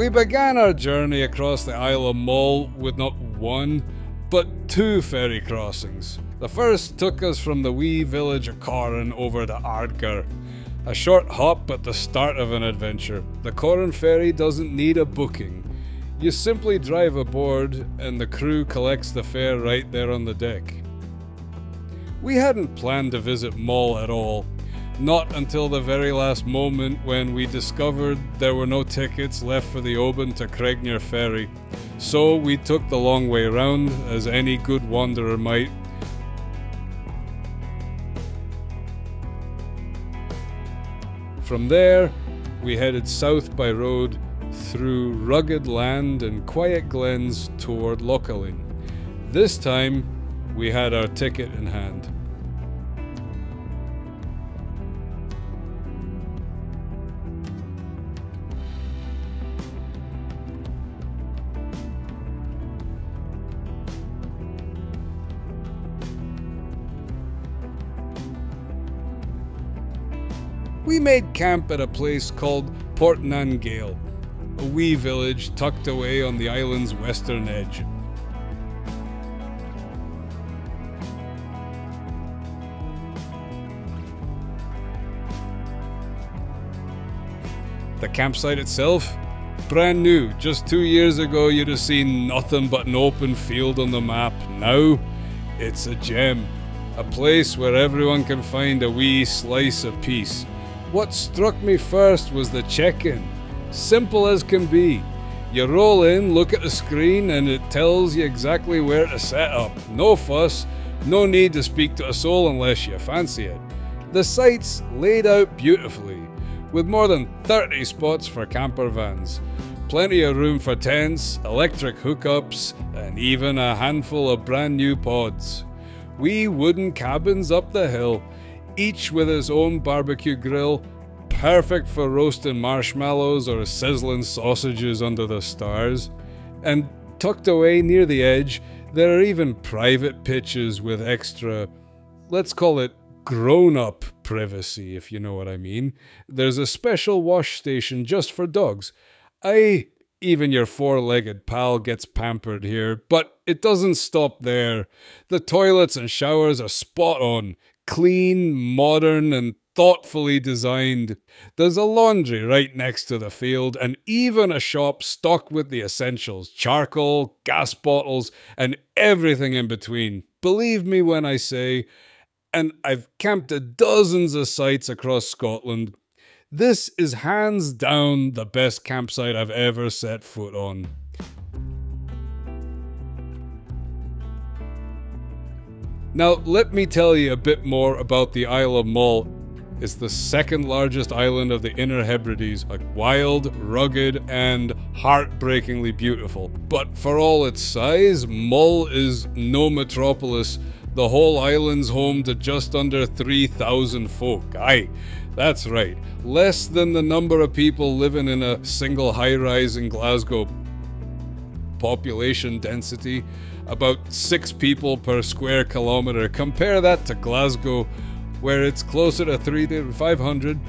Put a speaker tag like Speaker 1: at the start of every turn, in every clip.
Speaker 1: We began our journey across the Isle of Mull with not one, but two ferry crossings. The first took us from the wee village of Corran over to Ardgar. A short hop at the start of an adventure. The Corran ferry doesn't need a booking. You simply drive aboard and the crew collects the fare right there on the deck. We hadn't planned to visit Mull at all. Not until the very last moment when we discovered there were no tickets left for the Oban to Cregnere ferry. So we took the long way round, as any good wanderer might. From there, we headed south by road through rugged land and quiet glens toward Lochaline. This time, we had our ticket in hand. We made camp at a place called Port Nan Gael, a wee village tucked away on the island's western edge. The campsite itself? Brand new. Just 2 years ago you'd have seen nothing but an open field on the map. Now, it's a gem. A place where everyone can find a wee slice of peace. What struck me first was the check-in. Simple as can be. You roll in, look at the screen, and it tells you exactly where to set up. No fuss, no need to speak to a soul unless you fancy it. The site's laid out beautifully, with more than 30 spots for camper vans. Plenty of room for tents, electric hookups, and even a handful of brand new pods. Wee wooden cabins up the hill, each with its own barbecue grill, perfect for roasting marshmallows or sizzling sausages under the stars. And tucked away near the edge, there are even private pitches with extra, let's call it grown-up privacy, if you know what I mean. There's a special wash station just for dogs. Even your four-legged pal gets pampered here, but it doesn't stop there. The toilets and showers are spot on. Clean, modern, and thoughtfully designed. There's a laundry right next to the field, and even a shop stocked with the essentials: charcoal, gas bottles, and everything in between. Believe me when I say, and I've camped at dozens of sites across Scotland, this is hands down the best campsite I've ever set foot on. Now, let me tell you a bit more about the Isle of Mull. It's the second largest island of the Inner Hebrides, like wild, rugged, and heartbreakingly beautiful. But for all its size, Mull is no metropolis. The whole island's home to just under 3,000 folk. Aye, that's right. Less than the number of people living in a single high-rise in Glasgow. Population density, about 6 people per square kilometre. Compare that to Glasgow, where it's closer to 3,500,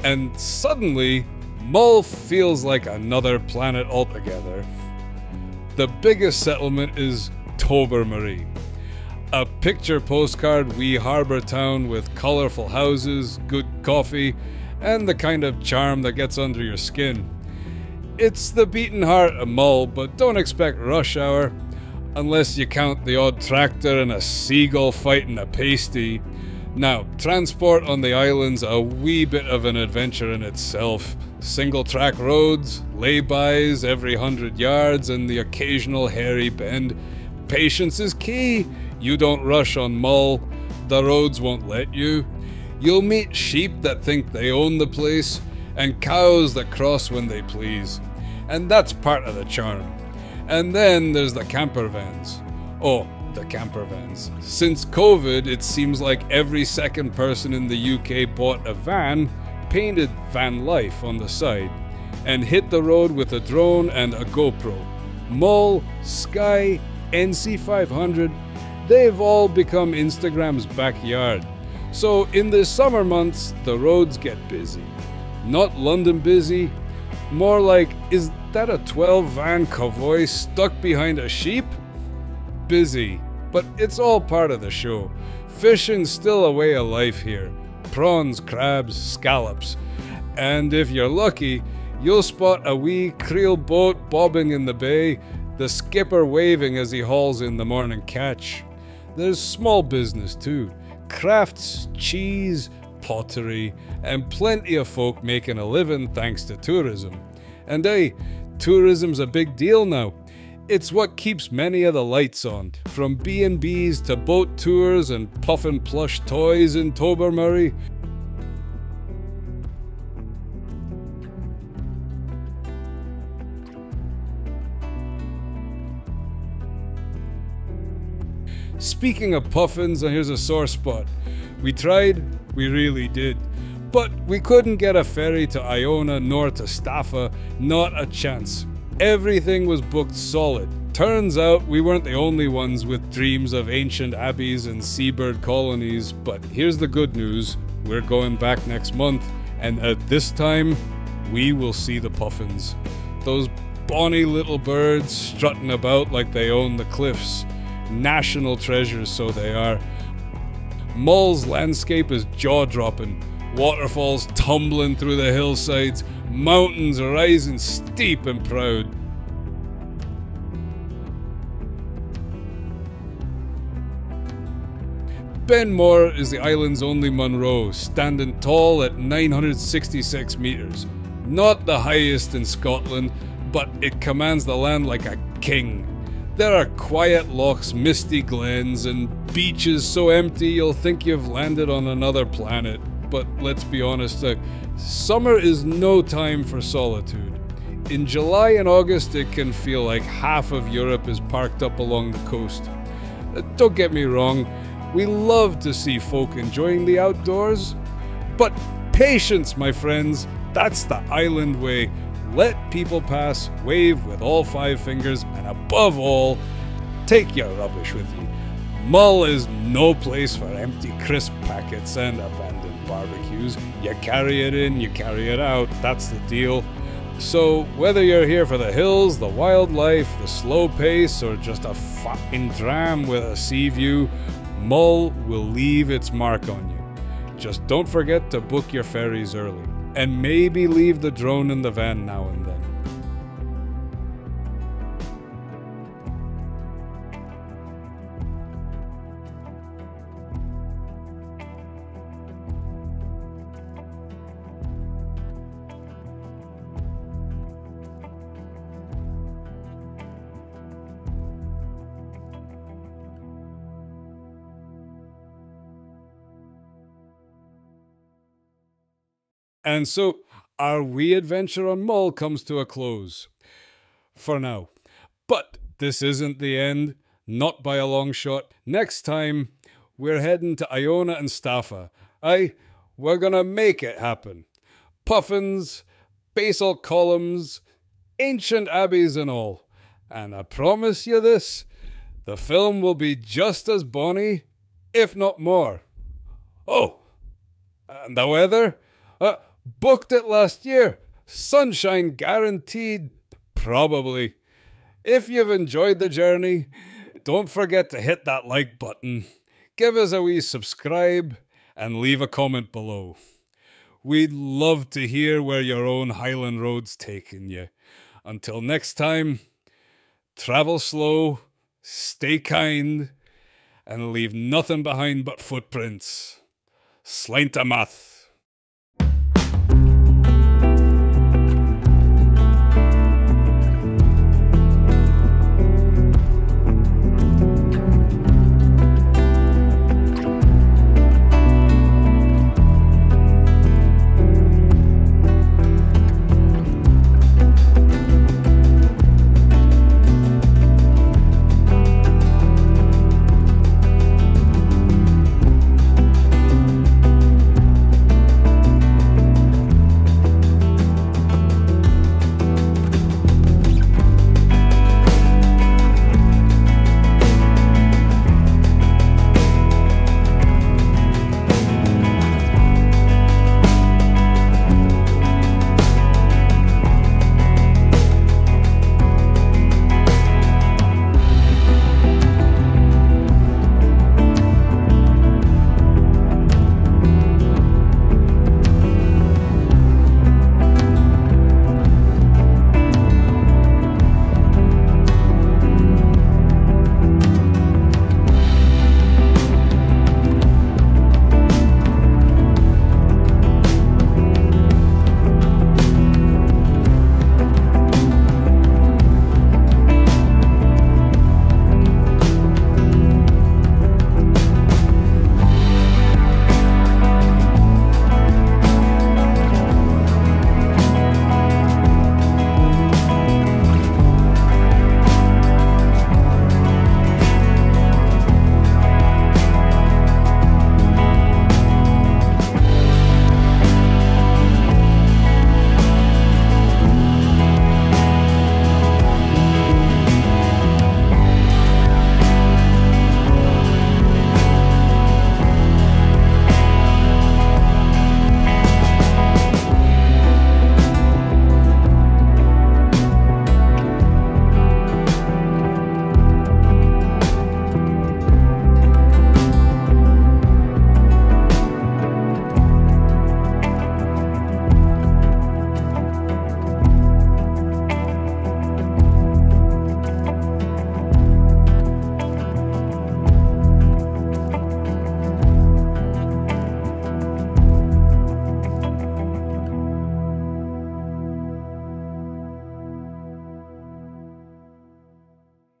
Speaker 1: and suddenly, Mull feels like another planet altogether. The biggest settlement is Tobermory, a picture postcard wee harbour town with colourful houses, good coffee, and the kind of charm that gets under your skin. It's the beating heart of Mull, but don't expect rush hour. Unless you count the odd tractor and a seagull fighting a pasty. Now, transport on the island's a wee bit of an adventure in itself. Single-track roads, lay-bys every 100 yards, and the occasional hairy bend. Patience is key. You don't rush on Mull. The roads won't let you. You'll meet sheep that think they own the place, and cows that cross when they please. And that's part of the charm. And then there's the camper vans. Oh, the camper vans. Since COVID, it seems like every second person in the UK bought a van, painted van life on the side, and hit the road with a drone and a GoPro. Mull, Sky, NC500, they've all become Instagram's backyard. So in the summer months, the roads get busy. Not London busy, More like, is that a 12-van convoy stuck behind a sheep? Busy, but it's all part of the show. Fishing's still a way of life here. Prawns, crabs, scallops. And if you're lucky, you'll spot a wee creel boat bobbing in the bay, the skipper waving as he hauls in the morning catch. There's small business too. Crafts, cheese, pottery, and plenty of folk making a living thanks to tourism. And hey, tourism's a big deal now. It's what keeps many of the lights on, from B&Bs to boat tours and puffin plush toys in Tobermory. Speaking of puffins, and here's a sore spot. We tried, we really did. But we couldn't get a ferry to Iona nor to Staffa, not a chance. Everything was booked solid. Turns out we weren't the only ones with dreams of ancient abbeys and seabird colonies, but here's the good news. We're going back next month, and at this time, we will see the puffins. Those bonny little birds strutting about like they own the cliffs. National treasures, so they are. Mull's landscape is jaw-dropping. Waterfalls tumbling through the hillsides, mountains rising steep and proud. Benmore is the island's only Munro, standing tall at 966 metres. Not the highest in Scotland, but it commands the land like a king. There are quiet lochs, misty glens, and beaches so empty you'll think you've landed on another planet. But let's be honest, summer is no time for solitude. In July and August it can feel like half of Europe is parked up along the coast. Don't get me wrong, we love to see folk enjoying the outdoors. But patience, my friends, that's the island way. Let people pass, wave with all 5 fingers, and above all, take your rubbish with you. Mull is no place for empty crisp packets and abandoned barbecues. You carry it in, you carry it out, that's the deal. So whether you're here for the hills, the wildlife, the slow pace, or just a fucking dram with a sea view, Mull will leave its mark on you. Just don't forget to book your ferries early. And maybe leave the drone in the van now and then. And so, our wee adventure on Mull comes to a close. For now. But this isn't the end. Not by a long shot. Next time, we're heading to Iona and Staffa. Aye, we're gonna make it happen. Puffins, basalt columns, ancient abbeys and all. And I promise you this, the film will be just as bonny, if not more. Oh, and the weather? Booked it last year. Sunshine guaranteed. Probably. If you've enjoyed the journey, don't forget to hit that like button, give us a wee subscribe, and leave a comment below. We'd love to hear where your own Highland road's taken you. Until next time, travel slow, stay kind, and leave nothing behind but footprints. Slainte math.